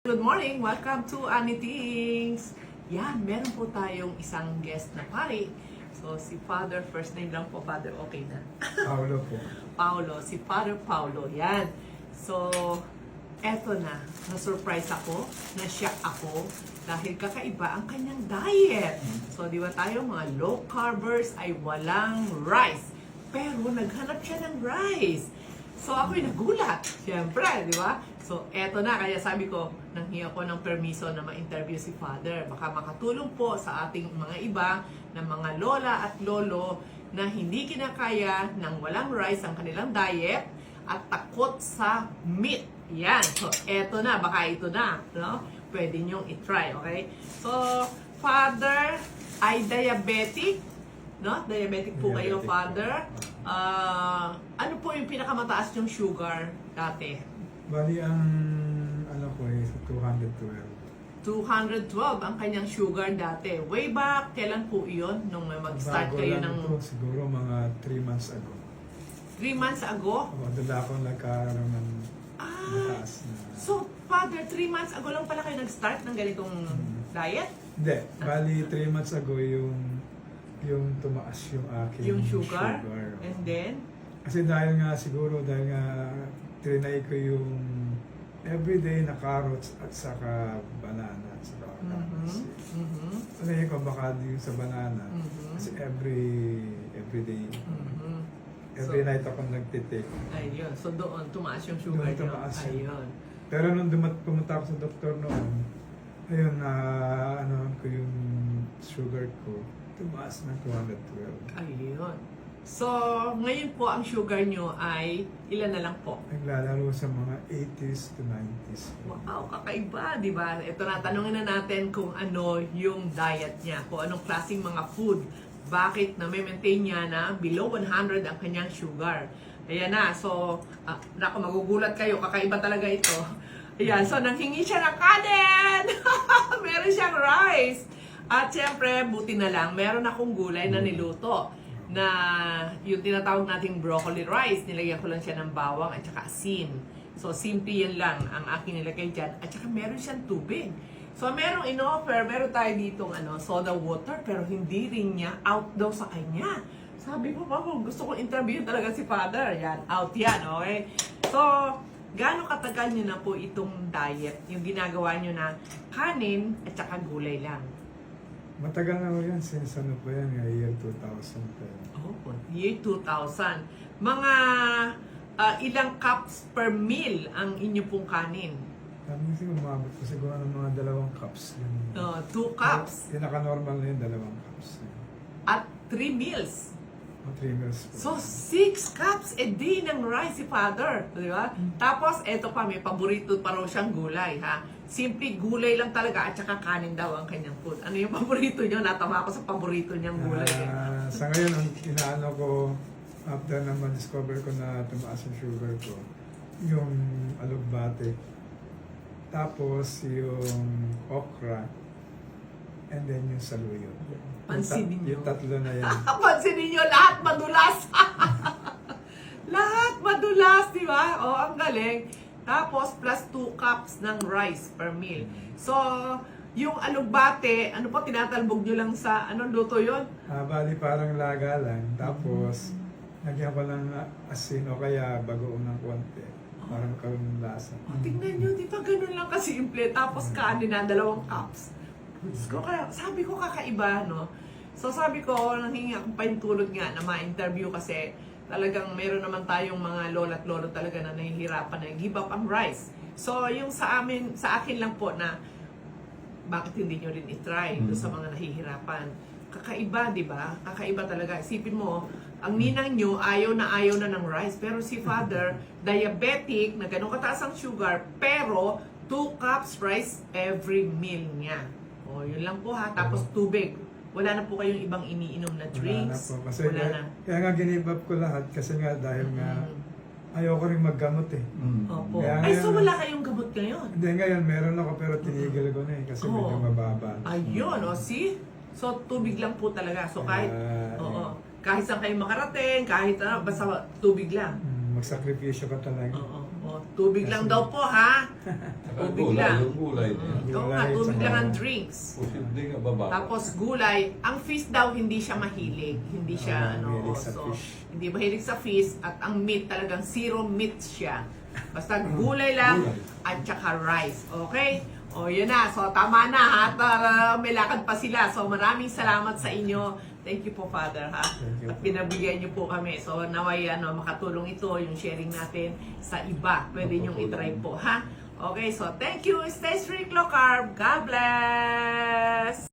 Good morning! Welcome to Annie Things! Yan, meron po tayong isang guest na pari. So, si Father, first name lang po, Father, okay na. Paulo po. Paulo, si Father Paulo, yan. So, eto na, na-surprise ako, na-shock ako, dahil kakaiba ang kanyang diet. So, di ba tayo, mga low carbers ay walang rice. Pero, naghanap siya ng rice. So, ako'y nagulat, siyempre, di ba? So, eto na, kaya sabi ko, nanghingi ako ng permiso na ma-interview si Father. Baka makatulong po sa ating mga iba na mga lola at lolo na hindi kinakaya ng walang rice ang kanilang diet at takot sa meat. Yan. So, eto na, baka ito na, no? Pwede nyong i-try, okay? So, Father ay diabetic, no? Diabetic po kayo, Diabetic. Father. Ano po yung pinakamataas yung sugar dati? Bali ang ano ko is 212. 212 ang kanyang sugar dati. Way back, kailan po iyon? Nung mag-start Bago kayo lang ng ito, siguro mga 3 months ago. 3 months ago? Doon ako nagkaroon ng mataas na... So, Father, 3 months ago lang pala kayo nag-start ng ganitong diet? Hindi, bali 3 months ago yung tumaas yung aking Yung sugar? And then? Kasi dahil nga trinay ko yung everyday na carrots at saka banana at saka carrots. Ano ko baka yung sa banana. Kasi everyday. Every So, night ako nagtitake. ayun. So, doon, tumaas yung sugar Doon niyo. tumaas yun. Ayun. Pero nung pumunta ako sa doktor noon, ayun ano ko yung sugar ko, tumaas ng 212. Ayun. So, ngayon po ang sugar nyo ay ilan na lang po? Naglalaro sa mga 80s to 90s. Wow, kakaiba, di ba? Ito na, tanungin na natin kung ano yung diet niya, kung anong klaseng mga food. Bakit na may maintain niya na below 100 ang kanyang sugar. Ayan na, so, naku, magugulat kayo, kakaiba talaga ito. Ayan, so nanghingi siya ng kanin! Meron siyang rice! At syempre, buti na lang, meron akong gulay na niluto na yung tinatawag nating broccoli rice. Nilagyan ko lang siya ng bawang at saka asin. So, simple yan lang ang aking nilagay dyan. At saka meron siyang tubig. So, merong in-offer, meron tayo ditong soda water, pero hindi rin niya out daw sa kanya. Sabi ko, gusto kong interview talaga si Father. Yan, out yan, okay? So, gaano katagal niyo na po itong diet? Yung ginagawa niyo na kanin at saka gulay lang. Matagal na ko yan, since ano pa yan, year 2000 pa yan. Oh, year 2000. Mga ilang cups per meal ang inyo pong kanin? Sabi kasi umabot ko siguro ng mga 2 cups. 2 cups. Pinaka-normal na yun, 2 cups. At 3 meals. 3 meals po. So, 6 cups a day ng rice si Father. Di ba? Tapos, eto pa, may paborito pa raw siyang gulay, ha? Simple gulay lang talaga at saka kanin daw ang kanyang food. Ano yung paborito niyo? Natama ako sa paborito niyang gulay. Sa ngayon, ang inaano ko, after na ma-discover ko na tumaas yung sugar ko, yung alugbate, tapos yung okra, and then yung saluyot. Pansinin niyo. Yung tatlo na yan. Pansinin niyo, lahat madulas. Lahat madulas, di ba? O, ang galing. Tapos, plus 2 cups ng rice per meal. So, yung alugbate, ano po, tinatalbog nyo lang sa, anong luto yun? Bali parang laga lang. Tapos, nagyan ko lang asin o kaya bagoong ng konti. Para magkaroon ng lasa. O, tingnan nyo, di ba ganun lang kasimple? Tapos kanin na, 2 cups. Kaya, sabi ko kakaiba, no? So, sabi ko, nanghingi akong paintulot nga na ma-interview kasi talagang meron naman tayong mga lola at lolo talaga na nahihirapan na give up ang rice. So, yung sa akin lang po na bakit hindi nyo rin i-try doon sa mga nahihirapan. Kakaiba, di ba? Kakaiba talaga. Isipin mo, ang ninang nyo ayaw na ng rice. Pero si Father, diabetic, na ganun kataas ang sugar, pero 2 cups rice every meal niya. O, yun lang po ha. Tapos tubig. Wala na po kayong ibang iniinom na drinks. Wala na po. Kasi Wala na. Kaya nga give up ko lahat kasi nga dahil nga ayoko rin maggamot eh. Opo. Kaya Ay, so ngayon- wala kayong gamot ngayon? Hindi, ngayon meron ako pero tinigil ko na eh kasi medyo mababa. Ayun, o see? So, tubig lang po talaga. So, kahit, kahit saan kayo makarating, kahit basta tubig lang. Magsakripisyo ka talaga. Oo. O, tubig lang daw po, ha? Tubig lang. Yung gulay niya. Oo nga, tubig lang ang drinks. Posible nga baba. Tapos gulay, ang fish daw hindi siya mahilig. Hindi siya mahilig sa so, fish. hindi mahilig sa fish at ang meat talagang zero meat siya. Basta gulay lang at saka rice. Okay? O yun na. So tama na ha. At may lakad pa sila. So maraming salamat sa inyo. Thank you po, Father, ha? Thank you At po. pinabigyan niyo po kami. So naway makatulong ito, yung sharing natin sa iba. Pwede niyong itry po, ha? Okay, so thank you. Stay strict, low carb. God bless!